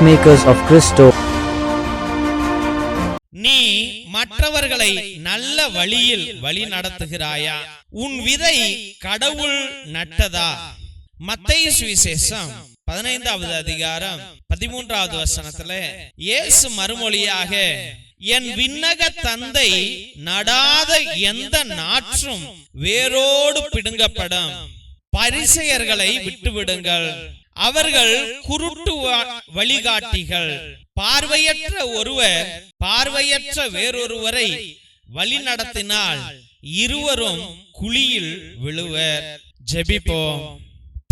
Peacemakers of Christo. நீ மற்றவர்களை நல்ல வழியில் வழி நடத்துகிறாயா? உன் விதை கடவுள் நட்டதா? மத்தேயு சுவிசேஷம் 15வது அதிகாரம் 13வது வசனத்துல இயேசு மறுமொழியாக, என் விண்ணக தந்தை நடாத எந்த நாற்றும் வேரோடு பிடுங்கப்படும். பரிசேயர்களை விட்டுவிடுங்கள், அவர்கள் குருட்டு வழிகாட்டிகள். பார்வையற்ற ஒருவர் பார்வையற்ற வேறொருவரை வழி நடத்தினால் இருவரும் குழியில் விழுவர். ஜெபிப்போம்.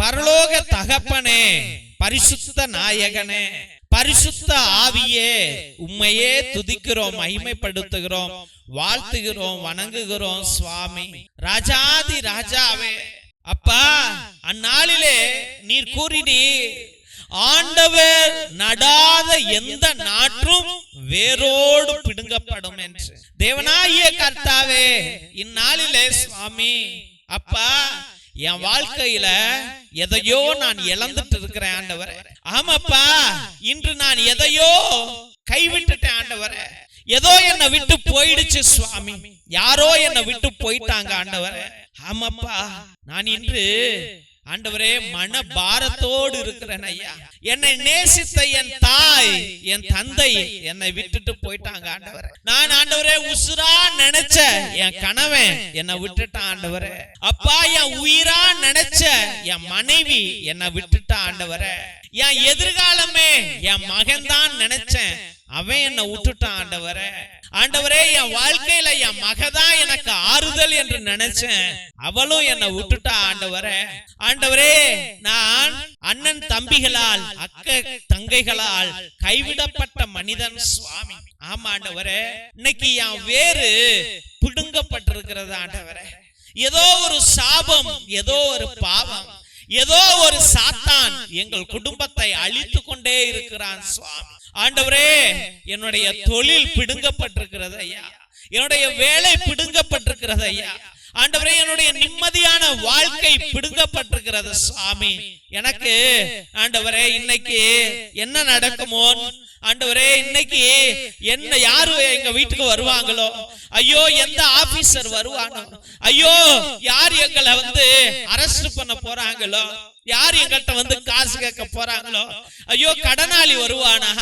பரலோக தகப்பனே, பரிசுத்த நாயகனே, பரிசுத்த ஆவியே, உம்மையே துதிக்கிறோம், மகிமைப்படுத்துகிறோம், வாழ்த்துகிறோம், வணங்குகிறோம் சுவாமி. ராஜாதி ராஜாவே, அப்பா, அந்நாளிலே நீர் கூறினீர், ஆண்டவர் நடாத எந்த நாற்றும் வேரோடு பிடுங்கப்படும் என்று. தேவனாகிய கர்த்தாவே, இந்நாளிலே சுவாமி, அப்பா, என் வாழ்க்கையில எதையோ நான் இழந்துட்டு இருக்கிறேன் ஆண்டவரே. ஆமாப்பா, இன்று நான் எதையோ கைவிட்டுட்டேன் ஆண்டவரே. ஏதோ என்னை விட்டு போயிடுச்சு சுவாமி, யாரோ என்னை விட்டு போயிட்டாங்க ஆண்டவரே. ஆமாப்பா, நான் இன்று ஆண்டவரே மன பாரத்தோடு இருக்கிறேன் ஐயா. என்னை நேசித்த என் தாய், என் தந்தை என்னை விட்டுட்டு போயிட்டாங்க ஆண்டவரே. நான் ஆண்டவரே உசுரா நினைச்ச என் கணவன் என்னை விட்டுட்டான் ஆண்டவரே. அப்பா, என் உயிரா நினைச்ச என் மனைவி என்னை விட்டுட்டா ஆண்டவரே. என் எதிர்காலமே என் மகன் தான் நினைச்சேன், அவன் என்னை விட்டுட்டான் ஆண்டவரே. ஆண்டவரே, என் வாழ்க்கையில என் மகதான் எனக்கு ஆறுதல் என்று நினைச்சேன், அவளும் என்னை விட்டுட்டா ஆண்டவரே. ஆண்டவரே, நான் அண்ணன் தம்பிகளால் அக்கா தங்கைகளால் கைவிடப்பட்ட மனிதன் சுவாமி. ஆமா ஆண்டவரே, இன்னைக்கு என் வேறு பிடுங்கப்பட்டிருக்கிறது ஆண்டவரே. ஏதோ ஒரு சாபம், ஏதோ ஒரு பாவம், ஏதோ ஒரு சாத்தான் எங்கள் குடும்பத்தை அழித்து கொண்டே இருக்கிறான் சுவாமி. ஆண்டவரே, என்னுடைய தொழில் பிடுங்கப்பட்டிருக்கிறது ஐயா, என்னுடைய வேலை பிடுங்கப்பட்டிருக்கிறது ஐயா. ஆண்டவரே, என்னுடைய நிம்மதியான வாழ்க்கை பிடுங்கப்பட்டிருக்கிறது சுவாமி. எனக்கு ஆண்டவரே இன்னைக்கு என்ன நடக்குமோ ஆண்டவரே, இன்னைக்கு என்ன யாரு எங்க வீட்டுக்கு வருவாங்களோ, ஐயோ எந்த ஆபீசர் வருவானோ, ஐயோ யார் எங்களை அரெஸ்ட் பண்ண போறாங்களோ, யார் எங்கள்கிட்ட காசு கேட்க போறாங்களோ, ஐயோ கடனாளி வருவானா,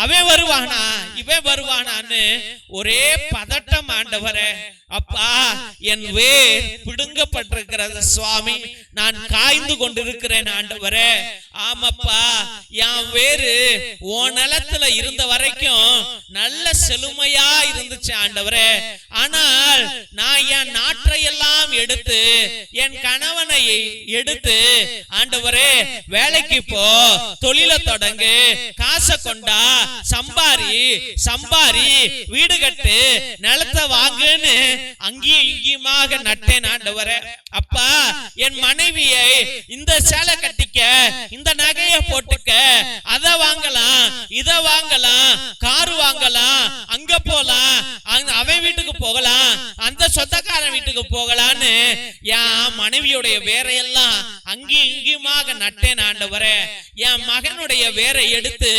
அவன் வருவானா, இவன் வருவானான்னு ஒரே பதட்டம் ஆண்டவரே. அப்பா, என் வேர் பிடுங்கப்பட்டிருக்கிறது சுவாமி, நான் காய்ந்து கொண்டிருக்கிறேன் ஆண்டவரே. ஆமாப்பா, என் வேறு உன் நிலத்துல இருந்த வரைக்கும் நல்ல செழுமையா இருந்துச்சு ஆண்டவரே. ஆனால் நான் என் நாற்றை எல்லாம் எடுத்து, என் கணவனை எடுத்து ஆண்டவரே, வேலைக்கு போ, தொழில தொடங்கு, காசை கொண்டா, சம்பாரி சம்பாரி, வீடு கட்டு, நிலத்தை வாங்குன்னு அங்கேயும் இங்கேயுமாக நட்டேன் ஆண்டவரே. அப்பா, என் மனைவியை இந்த சேலை கட்டிக்க, இந்த நகையை போட்டுக்க, அதை வாங்கலாம், இதை வாங்கலாம், காரு வாங்கலாம், அங்க போலாம், அவன் வீட்டுக்கு போகலாம், அந்த சொந்தக்காரன் வீட்டுக்கு போகலான்னு என் மனைவியுடைய வேறையெல்லாம் அங்கேயும் இங்கேயுமாக நட்டேன் ஆண்டவரே. என் மகனுடைய வேரை எடுத்து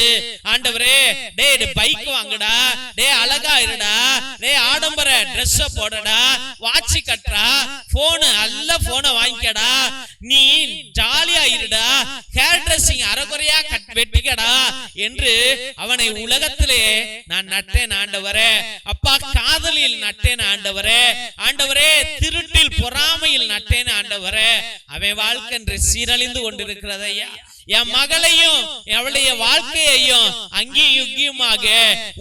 ஆண்டவரே, டே பைக் வாங்குடா, டே அழகா இருடா, டே ஆடம்பர ட்ரெஸ் போடடா, வாட்சி கட்டுறா, போனு நல்ல போனை வாங்கிக்கடா, நீ ஜாலியா இருடா, ஹேர் டிரெஸ்ஸிங் அரைகுறையா வெட்டிக்கடா என்று அவனை உலகத்திலே நான் நட்டேன் ஆண்டவரே. அப்பா, காதலில் நட்டேன் ஆண்டவரே. ஆண்டவரே, திருட்டில் பொறாமையில் நட்டேன் ஆண்டவரே. அவன் வாழ்க்கை என்று சீரழிந்து கொண்டிருக்கிறது ஐயா. என் மகளையும் அவளுடைய வாழ்க்கையையும் அங்கேயும் இங்கேயுமாக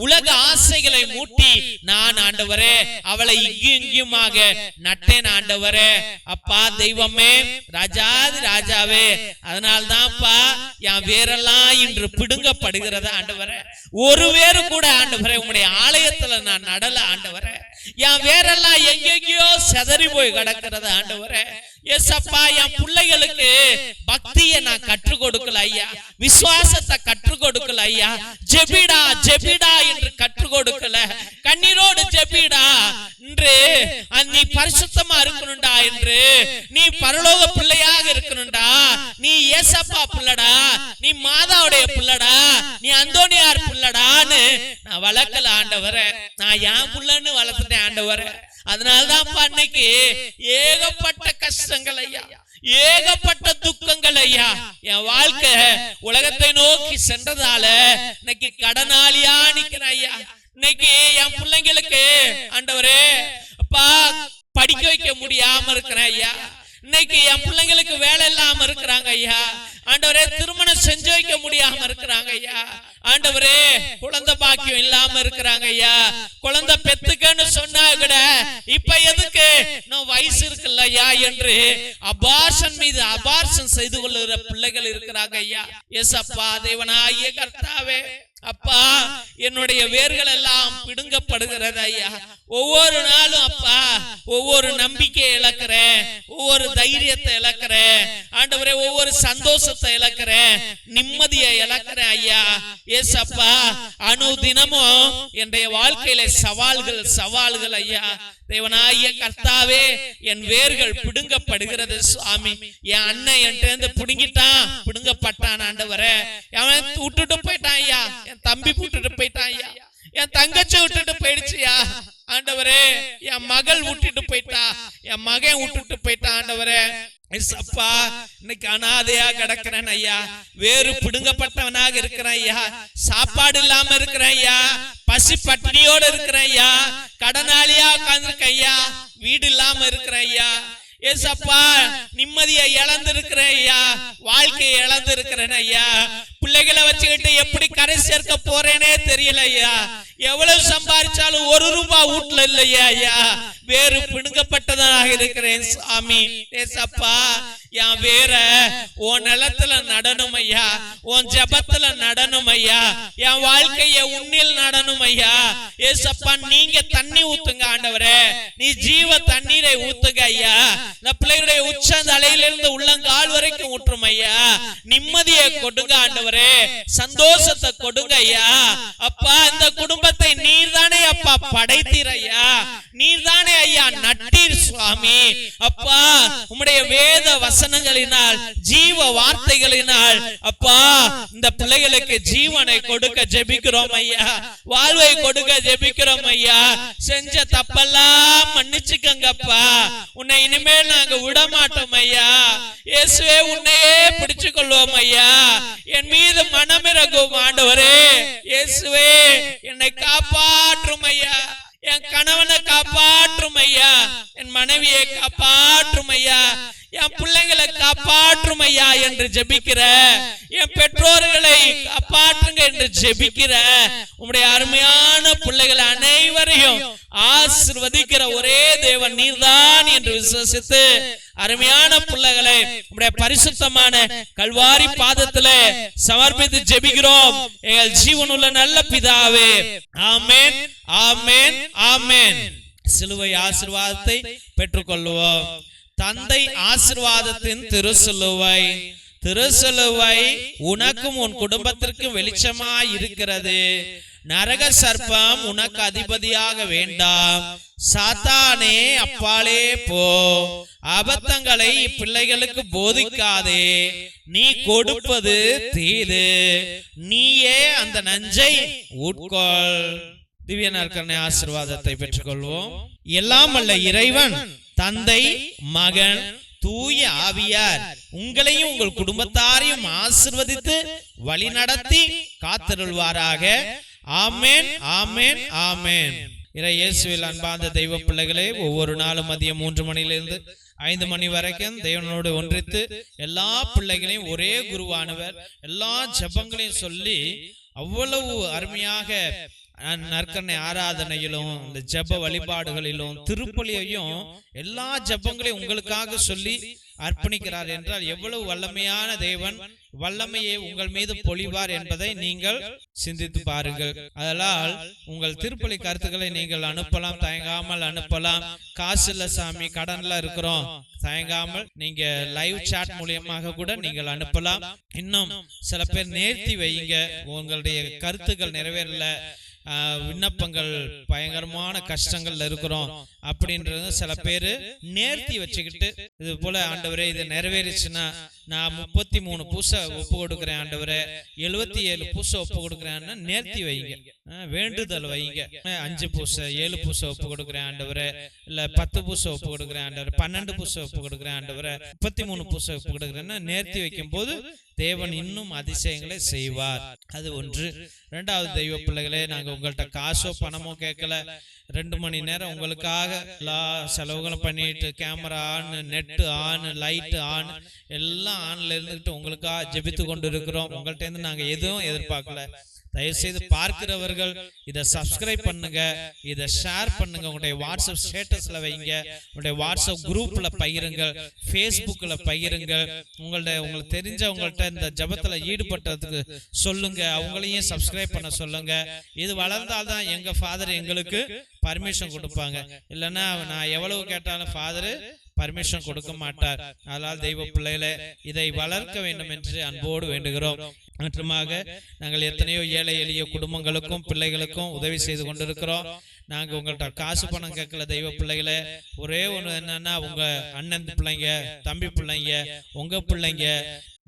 உலக ஆசைகளை மூட்டி நான் ஆண்டவரே அவளை இங்கேயுமாக நட்டேன் ஆண்டவரே. அப்பா தெய்வமே, ராஜாதி ராஜாவே, அதனால்தான்ப்பா என் வேரெல்லாம் இன்று பிடுங்கப்படுகிறது ஆண்டவரே. ஒரு வேறு கூட ஆண்டவரே உம்முடைய ஆலயத்துல நான் நடல ஆண்டவரே. என் வேரெல்லாம் எங்கெங்கயோ செதறி போய் கிடக்கிறது ஆண்டவரே. ஏசப்பா, என் பிள்ளைகளுக்கு பக்தியை நான் கற்றுக் கொடுக்கல ஐயா, விசுவாசத்தை கற்றுக் கொடுக்கல ஐயா, ஜெபிடா ஜெபிடா என்று கற்றுக் கொடுக்கல, கண்ணீரோடு ஜெபிடா என்று நீ பரிசுத்தமா இருக்கணும்டா என்று, நீ பரலோக பிள்ளையாக இருக்கணும்டா, நீ ஏசப்பா பிள்ளடா, நீ மாதாவுடைய பிள்ளடா, நீ அந்தோனியார் புள்ளடான்னு நான் வளர்க்கல ஆண்டவரே, நான் என் புள்ளன்னு வளர்த்துட்டேன் ஆண்டவரே. அதனாலதான் அன்னைக்கு ஏகப்பட்ட கஷ்டங்கள் ஐயா, ஏகப்பட்ட துக்கங்கள் ஐயா. என் வாழ்க்கை உலகத்தை நோக்கி சென்றதால இன்னைக்கு கடனாளியா நிக்கிறேன் ஐயா. இன்னைக்கு என் பிள்ளைங்களுக்கு ஆண்டவரே அப்பா படிக்க வைக்க முடியாம இருக்கிறேன் ஐயா. இன்னைக்கு என் பிள்ளைங்களுக்கு வேலை இல்லாம இருக்கிறாங்க ஐயா. ஆண்டவரே திருமணம் செஞ்சு வைக்க முடியாம இருக்கிறாங்க ஐயா. ஆண்டவரே குழந்தை பாக்கியம் இல்லாம இருக்கிறாங்க ஐயா. குழந்தை பெத்துக்கன்னு சொன்னா கூட இப்ப எதுக்கு நான் வயசு இருக்குல்ல ஐயா என்று அபார்ஷன் மீது அபார்ஷன் செய்து கொள்ளுகிற பிள்ளைகள் இருக்கிறாங்க ஐயா. எஸ் அப்பா தேவனாகிய கர்த்தாவே, அப்பா என்னுடைய வேர்கள் எல்லாம் பிடுங்கப்படுகிறது ஐயா. ஒவ்வொரு நாளும் அப்பா ஒவ்வொரு நம்பிக்கையை இழக்கிறேன், ஒவ்வொரு தைரியத்தை இழக்கிறேன் ஆண்டவரே, ஒவ்வொரு சந்தோஷத்தை இழக்கிறேன், நிம்மதியை இழக்கிறேன் ஐயா. எஸ் அப்பா அனுதினமும் என்னுடைய வாழ்க்கையில சவால்கள் ஐயா. தேவனாகிய கர்த்தாவே, என் வேர்கள் பிடுங்கப்படுகிறது சுவாமி. என் அண்ணன் என்கிட்ட பிடுங்கப்பட்டான் ஆண்டவரே. அவன் விட்டுட்டு போயிட்டான் ஐயா, என் தம்பி விட்டுட்டு போயிட்டான் ஐயா, என் தங்கச்சி விட்டுட்டு போயிடுச்சியா ஆண்டவரே. என் மகள் விட்டுட்டு போயிட்டா, என் மகன் விட்டுட்டு போயிட்டான் ஆண்டவரே. அப்பா இன்னைக்கு அனாதையா கிடக்கிறேன் ஐயா, வேறு பிடுங்கப்பட்டவனாக இருக்கிறேன் ஐயா, சாப்பாடு இல்லாம இருக்கிறேன் ஐயா, பசி பட்டினியோடு இருக்கிறேன் ஐயா, கடனாளியா உட்கார்ந்திருக்கேன் ஐயா, வீடு இல்லாம இருக்கிறேன் ஐயா. ஏசப்பா நிம்மதியை இழந்து இருக்கிறேன் ஐயா, வாழ்க்கையை இழந்து இருக்கிறேன் ஐயா. பிள்ளைகளை வச்சுக்கிட்டு எப்படி கரை சேர்க்க போறேனே தெரியல ஐயா. எவ்வளவு சம்பாதிச்சாலும் ₹1 வீட்டுல இல்லையா ஐயா. வேறு பிடுங்கப்பட்டதாக இருக்கிறேன் சாமி. ஏசப்பா என் வேற உன் நிலத்துல நடனம் ஐயா, உன் ஜபத்துல நடனம் ஐயா, என் வாழ்க்கைய உன்னில் நடனம் ஐயா. ஏசப்பா நீங்க தண்ணி ஊத்துங்க ஆண்டவரே, நீ ஜீவ தண்ணீரை ஊத்துங்க ஐயா. இந்த பிள்ளைகளுடைய உச்ச தலையிலிருந்து உள்ளங்கால் வரைக்கும் ஊற்றும் ஐயா. நிம்மதியை கொடுங்க ஆண்டவரே, சந்தோஷத்தை கொடுங்க ஐயா. அப்பா இந்த குடும்பத்தை நீர்தானே அப்பா படைத்தீர் ஐயா, நீர்தானே ஐயா நட்டீர் சுவாமி. அப்பா உம்முடைய வேத வசனங்களினால் ஜீவ வார்த்தைகளினால் அப்பா இந்த பிள்ளைகளுக்கு ஜீவனை கொடுக்க ஜெபிக்கிறோம் ஐயா, வாழ்வை கொடுக்க ஜெபிக்கிறோம் ஐயா. செஞ்ச தப்பெல்லாம் மன்னிச்சுக்கங்கப்பா, உன்னை இனிமேல் நாங்க விட மாட்டோம் ஐயா. இயேசுவே உன்னையே பிடிச்சு கொள்வோம் ஐயா. என் மீது மனமிரங்கும் ஆண்டவரே. இயேசுவே என்னை காப்பாற்றும் ஐயா, என் கணவனை காப்பாற்றும் ஐயா, என் மனைவியை காப்பாற்றும் ஐயா, என் பிள்ளைங்களை காப்பாற்றும் ஐயா என்று ஜெபிக்கிற, என் பெற்றோர்களை காப்பாற்றுங்க என்று ஜெபிக்கிற உம்முடைய அருமையான பிள்ளைகள் அனைவரையும் ஆசீர்வதிக்கிற ஒரே தேவன் நீர்தான் என்று விசுவாசித்து அருமையான பிள்ளைகளை உம்முடைய பரிசுத்தமான கல்வாரி பாதத்திலே சமர்ப்பித்து ஜெபிக்கிறோம் எங்கள் ஜீவனுள்ள நல்ல பிதாவே. ஆமென், ஆமென், ஆமென். சிலுவை ஆசீர்வாதத்தை பெற்றுக்கொள்வோம். தந்தை ஆசீர்வாதத்தின் திருசிலுவை, திருசிலுவை உனக்கும் உன் குடும்பத்திற்கும் வெளிச்சமாய் இருக்கிறது. நரக சர்ப்பம் உனக்கு அதிபதியாக வேண்டாம். சாத்தானே அப்பாலே போ. அபத்தங்களை பிள்ளைகளுக்கு போதிக்காதே. நீ கொடுப்பது தீது, நீயே அந்த நஞ்சை உட்கொள். திவ்ய நற்கருணை ஆசீர்வாதத்தை பெற்றுக்கொள்வோம். எல்லாம் வல்ல இறைவன் தந்தை, மகன், தூய ஆவியார் உங்களையும் உங்கள் குடும்பத்தாரையும் ஆசீர்வதித்து வழி நடத்தி காத்தருள்வாராக. ஆமென், ஆமென், ஆமென். இயேசுவில் அன்பார்ந்த தெய்வ பிள்ளைகளே, ஒவ்வொரு நாளும் மதியம் 3 மணியிலிருந்து 5 மணி வரைக்கும் தேவனோடு ஒன்றித்து எல்லா பிள்ளைகளையும் ஒரே குருவானவர் எல்லா ஜெபங்களையும் சொல்லி அவ்வளவு அருமையாக நற்கருணை ஆராதனையிலும் இந்த ஜெப வழிபாடுகளிலும் திருப்பலியையும் எல்லா ஜெபங்களையும் உங்களுக்காக சொல்லி அர்ப்பணிக்கிறார் என்றால் எவ்வளவு வல்லமையான தேவன் வல்லமையை உங்கள் மீது பொழிவார் என்பதை நீங்கள் சிந்தித்து பாருங்கள். அதனால் உங்கள் திருப்பலி கருத்துக்களை நீங்கள் அனுப்பலாம், தயங்காமல் அனுப்பலாம். காசு இல்ல சாமி, கடன்ல இருக்கிறோம், தயங்காமல் நீங்க லைவ் சாட் மூலியமாக கூட நீங்கள் அனுப்பலாம். இன்னும் சில பேர் நேர்த்தி வைங்க, உங்களுடைய கருத்துக்கள் நிறைவேறல, விண்ணப்பங்கள் பயங்கரமான கஷ்டங்கள்ல இருக்கிறோம் அப்படின்றது சில பேரு நேர்த்தி வச்சுக்கிட்டு இது போல ஆண்டவரே இது நிறைவேறிச்சுன்னா நான் 33 பூசை ஒப்பு கொடுக்குறேன் ஆண்டவரே, 77 பூசை ஒப்பு கொடுக்குறேன்னு நேர்த்தி வைங்க, வேண்டுதல் வைங்க. 5 பூசை 7 பூசை ஒப்பு கொடுக்குறேன் ஆண்டவரே, இல்ல 10 பூசை ஒப்பு கொடுக்குறேன் ஆண்டவரே, 12 பூசை ஒப்பு கொடுக்குறேன் ஆண்டவரே, 33 பூசை ஒப்பு கொடுக்குறேன்னு நேர்த்தி வைக்கும் போது தேவன் இன்னும் அதிசயங்களை செய்வார். அது ஒன்று. 2வது தெய்வ பிள்ளைகளே, நாங்க உங்கள்கிட்ட காசோ பணமோ கேட்கல. 2 மணி நேரம் உங்களுக்காக எல்லா செலவுகளும் பண்ணிட்டு, camera on, net on, light on, எல்லாம் ஆன்ல இருந்துட்டு உங்களுக்காக ஜெபித்து கொண்டு இருக்கிறோம். உங்கள்கிட்ட இருந்து நாங்க எதுவும் எதிர்பார்க்கல. தயவுசெய்து பார்க்கிறவர்கள் இதை சப்ஸ்கிரைப் பண்ணுங்க, இதை ஷேர் பண்ணுங்க, உங்களுடைய வாட்ஸ்அப் ஸ்டேட்டஸ்ல வைங்க, உங்களுடைய வாட்ஸ்அப் குரூப்ல பகிருங்கள், ஃபேஸ்புக்ல பகிருங்கள். உங்களுக்கு தெரிஞ்சவங்கள்ட்ட இந்த ஜபத்துல ஈடுபட்டதுக்கு சொல்லுங்க, அவங்களையும் சப்ஸ்கிரைப் பண்ண சொல்லுங்க. இது வளர்ந்தால்தான் எங்க ஃபாதர் எங்களுக்கு பர்மிஷன் கொடுப்பாங்க. இல்லைன்னா நான் எவ்வளவு கேட்டாலும் ஃபாதர் பர்மிஷன் கொடுக்க மாட்டார். அதனால் தெய்வ பிள்ளைகளே, இதை வளர்க்க வேண்டும் என்று அன்போடு வேண்டுகிறோம். மற்றுமாக நாங்கள் எத்தனையோ ஏழை எளிய குடும்பங்களுக்கும் பிள்ளைகளுக்கும் உதவி செய்து கொண்டிருக்கிறோம். நாங்க உங்கள்கிட்ட காசு பணம் கேட்கல தெய்வ பிள்ளைகளே. ஒரே ஒன்று என்னன்னா, உங்க அண்ணன் பிள்ளைங்க, தம்பி பிள்ளைங்க, உங்க பிள்ளைங்க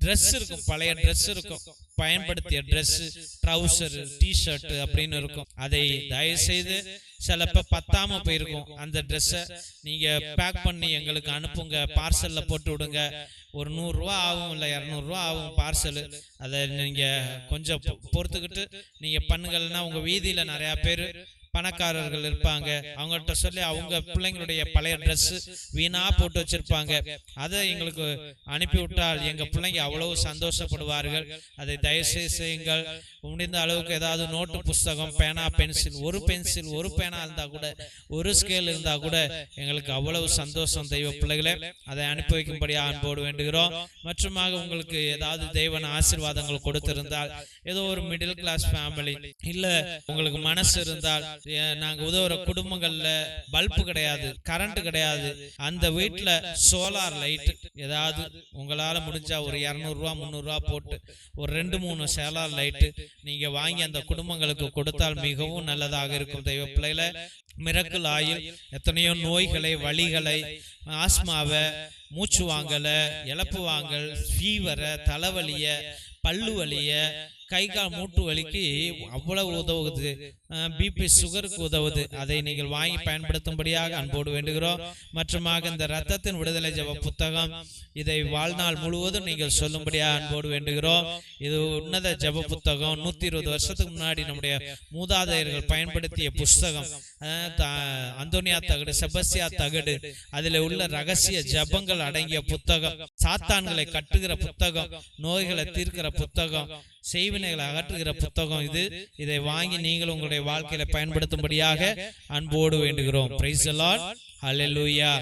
ட்ரெஸ் இருக்கும், பழைய ட்ரெஸ் இருக்கும், பயன்படுத்திய ட்ரெஸ், ட்ரௌசர், டிஷர்ட் அப்படின்னு இருக்கும். அதை தயவு செய்து சிலப்ப பத்தாம போயிருக்கும், அந்த ட்ரெஸ்ஸை நீங்க பேக் பண்ணி எங்களுக்கு அனுப்புங்க, பார்சல்ல போட்டு விடுங்க. ஒரு 100 ரூபா ஆகும், இல்லை 200 ரூபா ஆகும் பார்சல். அதை நீங்க கொஞ்சம் பொறுத்துக்கிட்டு நீங்க பண்ணுங்கன்னா, உங்க வீதியில நிறைய பேர் பணக்காரர்கள் இருப்பாங்க, அவங்கள்ட்ட சொல்லி அவங்க பிள்ளைங்களுடைய பழைய ட்ரெஸ் வீணா போட்டு வச்சிருப்பாங்க, அதை எங்களுக்கு அனுப்பிவிட்டால் எங்க பிள்ளைங்க அவ்வளவு சந்தோஷப்படுவார்கள். அதை தயவுசெய்து செய்யுங்கள். முடிந்த அளவுக்கு ஏதாவது நோட்டு புஸ்தகம், பேனா, பென்சில், ஒரு பேனா இருந்தா கூட, ஒரு ஸ்கேல் இருந்தா கூட எங்களுக்கு அவ்வளவு சந்தோஷம் தெய்வ பிள்ளைகளே. அதை அனுப்பி வைக்கும்படியா அன்போடு வேண்டுகிறோம். மற்றுமாக உங்களுக்கு ஏதாவது தெய்வன் ஆசீர்வாதங்கள் கொடுத்திருந்தால், ஏதோ ஒரு மிடில் கிளாஸ் ஃபேமிலி, இல்ல உங்களுக்கு மனசு இருந்தால், நாங்க உதவுற குடும்பங்கள்ல பல்பு கிடையாது, கரண்ட் கிடையாது, அந்த வீட்டுல சோலார் லைட் ஏதாவது உங்களால முடிஞ்சா ஒரு 200 ரூபா 300 ரூபா போட்டு ஒரு 2-3 சோலார் லைட் நீங்க வாங்கி அந்த குடும்பங்களுக்கு கொடுத்தால் மிகவும் நல்லதாக இருக்கும் தெய்வ பிள்ளைகள. மிரக்கல் ஆயில் எத்தனையோ நோய்களை, வலிகளை, ஆஸ்மாவை, மூச்சு வாங்கல, இழப்பு வாங்கல், ஃபீவரை, தலைவலிய, பல்லு வலிய, கை கால் மூட்டு வலிக்கு அவ்வளவு உதவுது, பிபி சுகருக்கு உதவுது. அதை நீங்கள் வாங்கி பயன்படுத்தும்படியாக அன்போடு வேண்டுகிறோம். மற்றுமாக இந்த இரத்தத்தின் விடுதலை ஜெப புத்தகம், இதை வாழ்நாள் முழுவதும் நீங்கள் சொல்லும்படியாக அன்போடு வேண்டுகிறோம். இது உன்னத ஜெப புத்தகம். 120 வருஷத்துக்கு முன்னாடி நம்முடைய மூதாதையர்கள் பயன்படுத்திய புஸ்தகம். அந்தோனியா தகடு, செபஸ்தியா தகடு, அதில் உள்ள ரகசிய ஜபங்கள் அடங்கிய புத்தகம், சாத்தான்களை கட்டுகிற புத்தகம், நோய்களை தீர்க்கிற புத்தகம், செய்வினைகளை அகற்றுகிற புத்தகம் இது. இதை வாங்கி நீங்கள் உங்களுடைய வாழ்க்கையில பயன்படுத்தும்படியாக அன்போடு வேண்டுகிறோம். Praise the Lord. ஹல்லேலூயா.